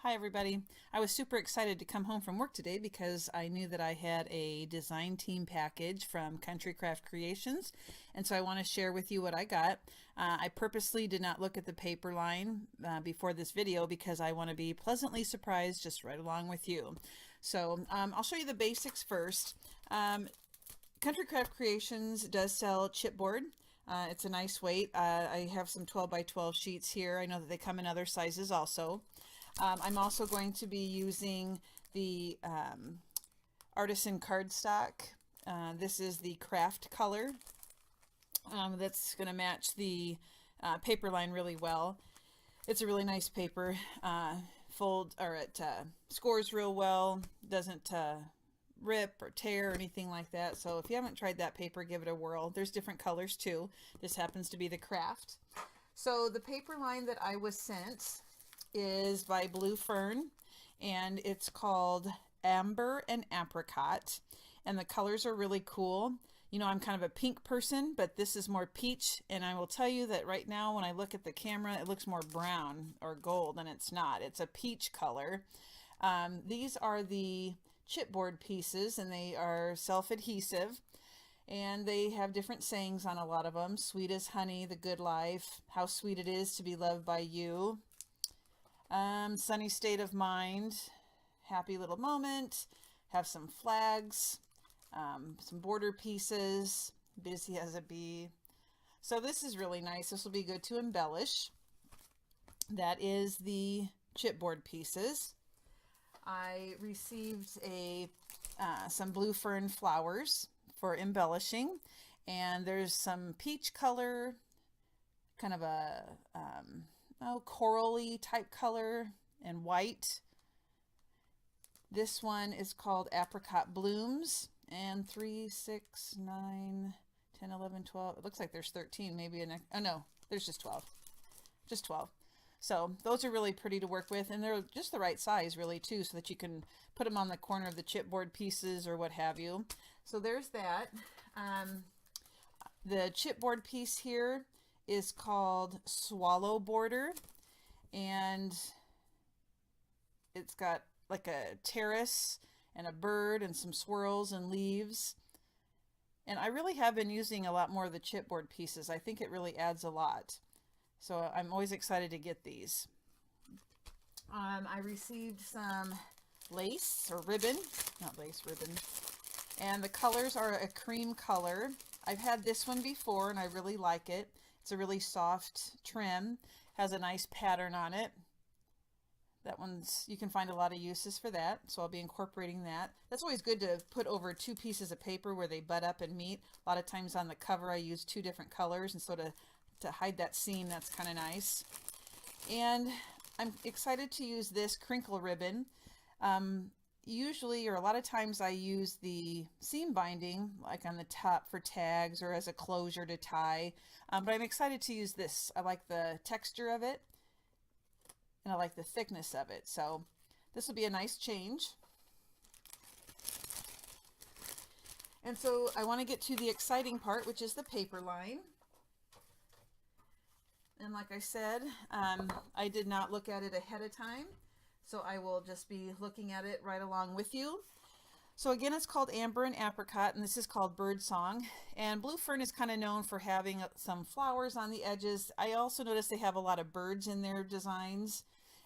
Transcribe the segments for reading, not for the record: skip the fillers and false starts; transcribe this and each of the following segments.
Hi everybody. I was super excited to come home from work today because I knew that I had a design team package from Country Craft Creations, and so I want to share with you what I got. I purposely did not look at the paper line before this video because I want to be pleasantly surprised just right along with you. So I'll show you the basics first. Country Craft Creations does sell chipboard. It's a nice weight. I have some 12 by 12 sheets here. I know that they come in other sizes also. I'm also going to be using the artisan cardstock. This is the craft color. That's going to match the paper line really well. It's a really nice paper. It scores real well. Doesn't rip or tear or anything like that. So if you haven't tried that paper, give it a whirl. There's different colors too. This happens to be the craft. So the paper line that I was sent is by Blue Fern, and it's called Amber and Apricot, and the colors are really cool. You know, I'm kind of a pink person, but this is more peach, and I will tell you that right now when I look at the camera it looks more brown or gold, and it's not. It's a peach color. These are the chipboard pieces, and they are self-adhesive, and they have different sayings on a lot of them. Sweet as honey, the good life, how sweet it is to be loved by you, sunny state of mind, happy little moment, have some flags, some border pieces, busy as a bee. So this is really nice. This will be good to embellish. That is the chipboard pieces. I received some Blue Fern flowers for embellishing, and there's some peach color, kind of a corally type color, and white. This one is called Apricot Blooms, and 3, 6, 9, 10, 11, 12. It looks like there's 13, maybe oh no, there's just 12. Just 12. So those are really pretty to work with, and they're just the right size really too, so that you can put them on the corner of the chipboard pieces or what have you. So there's that. The chipboard piece here is called Swallow Border, and it's got like a terrace and a bird and some swirls and leaves. And I really have been using a lot more of the chipboard pieces. I think it really adds a lot. So I'm always excited to get these. I received some lace or ribbon, not lace, ribbon. And the colors are a cream color. I've had this one before and I really like it. It's a really soft trim, has a nice pattern on it. That one's, you can find a lot of uses for that, so I'll be incorporating that. That's always good to put over two pieces of paper where they butt up and meet. A lot of times on the cover I use two different colors, and so to hide that seam, that's kind of nice. And I'm excited to use this crinkle ribbon. Usually, or a lot of times, I use the seam binding like on the top for tags or as a closure to tie, but I'm excited to use this. I like the texture of it and I like the thickness of it, so this will be a nice change. And so I want to get to the exciting part, which is the paper line. And like I said, I did not look at it ahead of time, so I will just be looking at it right along with you. So again, it's called Amber and Apricot, and this is called Birdsong. And Blue Fern is kind of known for having some flowers on the edges. I also noticed they have a lot of birds in their designs,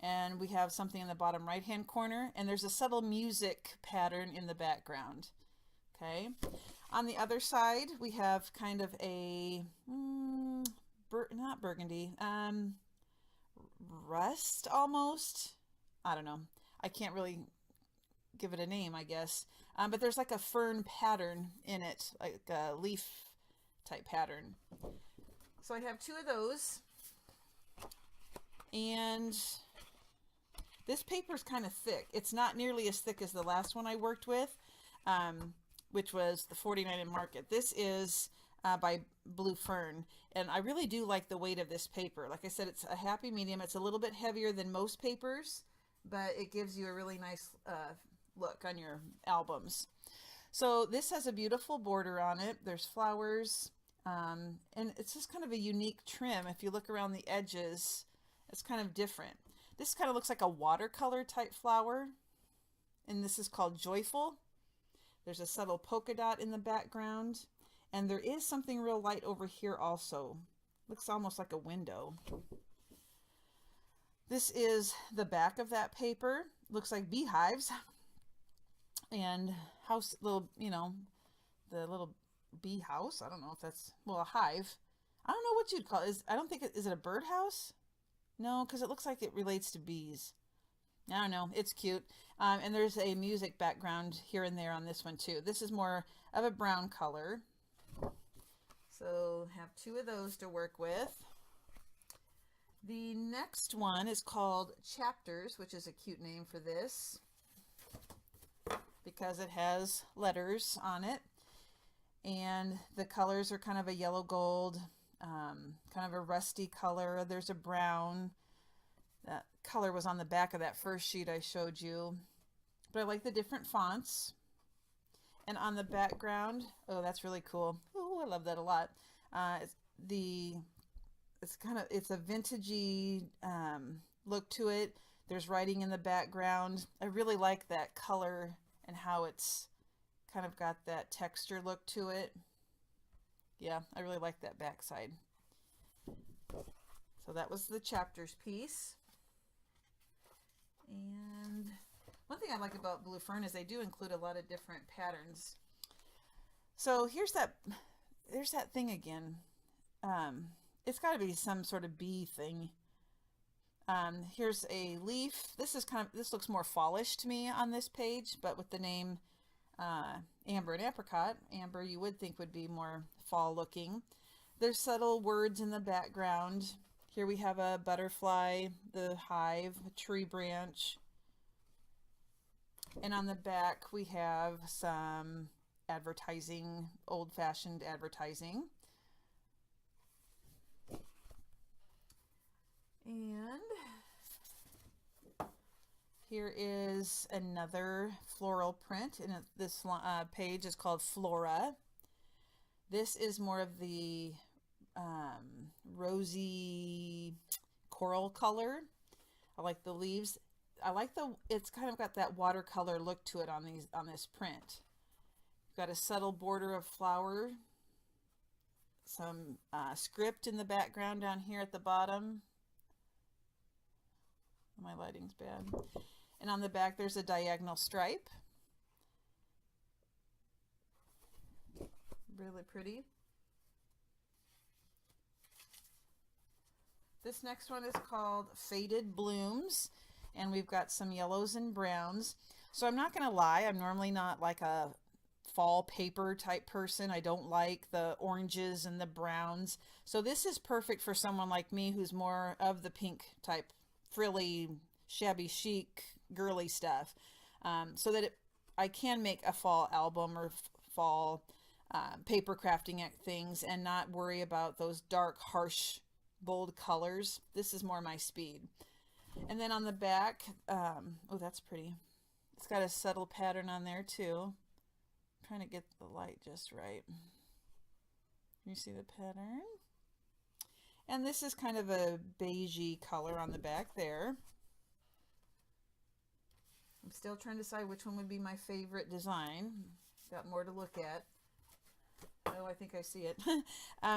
and we have something in the bottom right hand corner, and there's a subtle music pattern in the background. Okay, on the other side we have kind of a not burgundy, rust almost. I don't know. I can't really give it a name, I guess. But there's like a fern pattern in it, like a leaf type pattern. So I have two of those. And this paper is kind of thick. It's not nearly as thick as the last one I worked with, which was the 49 in Market. This is by Blue Fern, and I really do like the weight of this paper. Like I said, it's a happy medium. It's a little bit heavier than most papers, but it gives you a really nice look on your albums. So this has a beautiful border on it. There's flowers, and it's just kind of a unique trim. If you look around the edges, it's kind of different. This kind of looks like a watercolor type flower, and this is called Joyful. There's a subtle polka dot in the background, and there is something real light over here also. Looks almost like a window. This is the back of that paper. Looks like beehives and house, little, you know, the little bee house. I don't know if that's, well, a hive. I don't know what you'd call it. I don't think is it a birdhouse? No, because it looks like it relates to bees. I don't know. It's cute. And there's a music background here and there on this one too. This is more of a brown color. So have two of those to work with. The next one is called Chapters, which is a cute name for this because it has letters on it. And the colors are kind of a yellow gold, kind of a rusty color. There's a brown. That color was on the back of that first sheet I showed you. But I like the different fonts. And on the background, oh, that's really cool. Oh, I love that a lot. It's a vintagey look to it. There's writing in the background. I really like that color and how it's kind of got that texture look to it. Yeah, I really like that backside. So that was the Chapters piece. And one thing I like about Blue Fern is they do include a lot of different patterns. So there's that thing again. It's got to be some sort of bee thing. Here's a leaf. This looks more fallish to me on this page, but with the name Amber and Apricot. Amber you would think would be more fall looking. There's subtle words in the background. Here we have a butterfly, the hive, a tree branch. And on the back we have some advertising, old-fashioned advertising. And here is another floral print, and this page is called Flora. This is more of the rosy coral color. I like the leaves. It's kind of got that watercolor look to it on this print. Got a subtle border of flower, some script in the background down here at the bottom. My lighting's bad. And on the back there's a diagonal stripe. Really pretty. This next one is called Faded Blooms, and we've got some yellows and browns. So I'm not gonna lie, I'm normally not like a fall paper type person. I don't like the oranges and the browns. So this is perfect for someone like me who's more of the pink type, frilly, shabby chic, girly stuff, so that I can make a fall album or fall paper crafting things and not worry about those dark, harsh, bold colors. This is more my speed. And then on the back, oh, that's pretty. It's got a subtle pattern on there too. I'm trying to get the light just right. You see the pattern? And this is kind of a beigey color on the back there. I'm still trying to decide which one would be my favorite design. Got more to look at. Oh, I think I see it.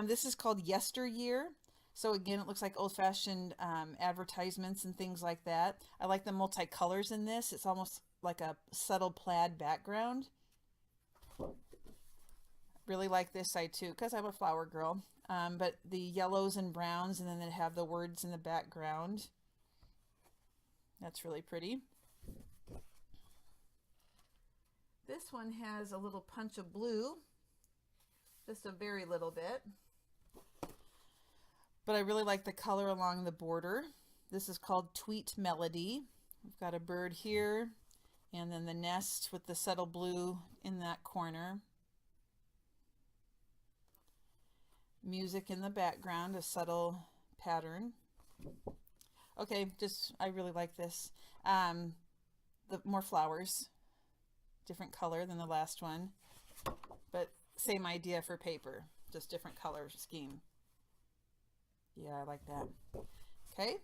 This is called Yesteryear. So again, it looks like old-fashioned advertisements and things like that. I like the multicolors in this. It's almost like a subtle plaid background. Really like this side too because I'm a flower girl. But the yellows and browns, and then they have the words in the background. That's really pretty. This one has a little punch of blue, just a very little bit. But I really like the color along the border. This is called Tweet Melody. We've got a bird here, and then the nest with the subtle blue in that corner. Music in the background, a subtle pattern. Okay, I really like this. The more flowers, different color than the last one, but same idea for paper, just different color scheme. Yeah, I like that. Okay,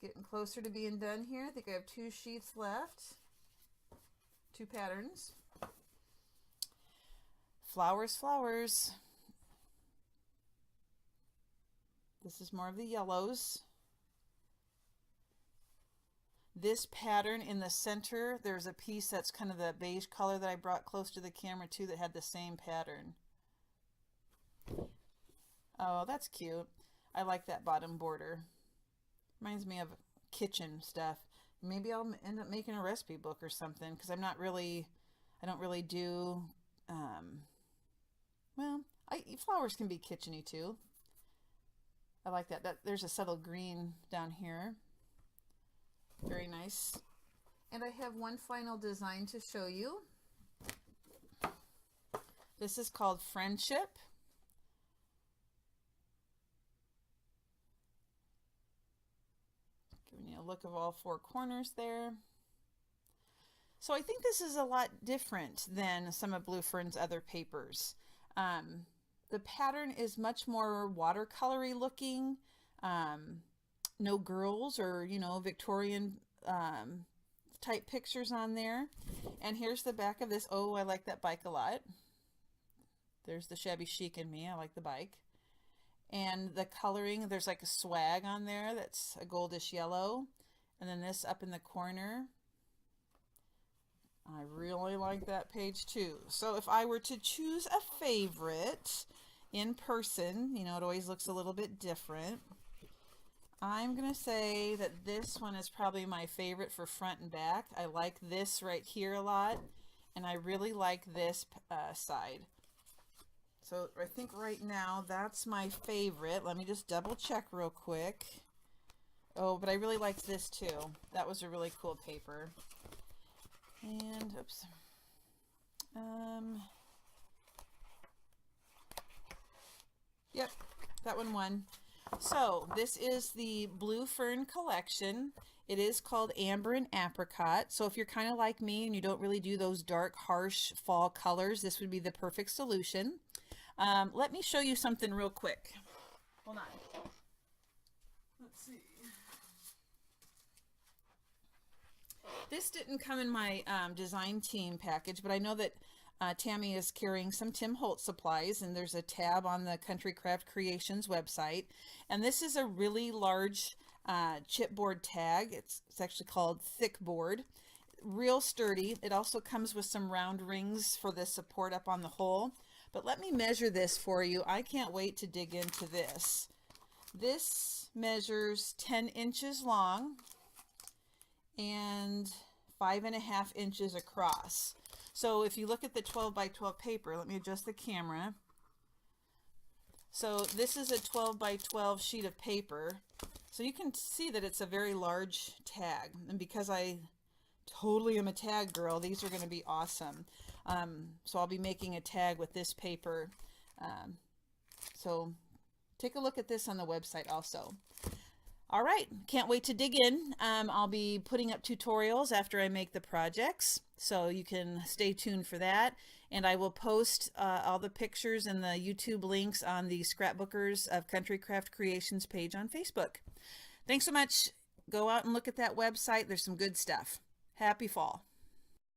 Getting closer to being done here. I think I have 2 sheets left. 2 patterns. Flowers, flowers. This is more of the yellows. This pattern in the center, there's a piece that's kind of the beige color that I brought close to the camera too that had the same pattern. Oh, that's cute. I like that bottom border. Reminds me of kitchen stuff. Maybe I'll end up making a recipe book or something, because I don't really do, well, flowers can be kitcheny too. I like that. There's a subtle green down here. Very nice. And I have one final design to show you. This is called Friendship. Giving you a look of all 4 corners there. So I think this is a lot different than some of Blue Fern's other papers. The pattern is much more watercolory looking. No girls or, you know, Victorian type pictures on there. And here's the back of this. Oh, I like that bike a lot. There's the shabby chic in me. I like the bike. And the coloring, there's like a swag on there that's a goldish yellow. And then this up in the corner. I really like that page too. So if I were to choose a favorite in person, you know, it always looks a little bit different. I'm going to say that this one is probably my favorite for front and back. I like this right here a lot, and I really like this side. So I think right now that's my favorite. Let me just double check real quick. Oh, but I really like this too. That was a really cool paper. And, oops. Yep, that one won. So this is the Blue Fern collection. It is called Amber and Apricot. So if you're kind of like me and you don't really do those dark, harsh fall colors, this would be the perfect solution. Let me show you something real quick. Hold on. Let's see. This didn't come in my design team package, but I know that Tammy is carrying some Tim Holtz supplies, and there's a tab on the Country Craft Creations website. And this is a really large chipboard tag. It's actually called thick board. Real sturdy. It also comes with some round rings for the support up on the hole. But let me measure this for you. I can't wait to dig into this. This measures 10 inches long and 5.5 inches across. So if you look at the 12 by 12 paper, let me adjust the camera. So this is a 12 by 12 sheet of paper. So you can see that it's a very large tag. And because I totally am a tag girl, these are going to be awesome. So I'll be making a tag with this paper. So take a look at this on the website also. All right, can't wait to dig in. I'll be putting up tutorials after I make the projects, so you can stay tuned for that. And I will post all the pictures and the YouTube links on the Scrapbookers of Country Craft Creations page on Facebook. Thanks so much. Go out and look at that website. There's some good stuff. Happy fall.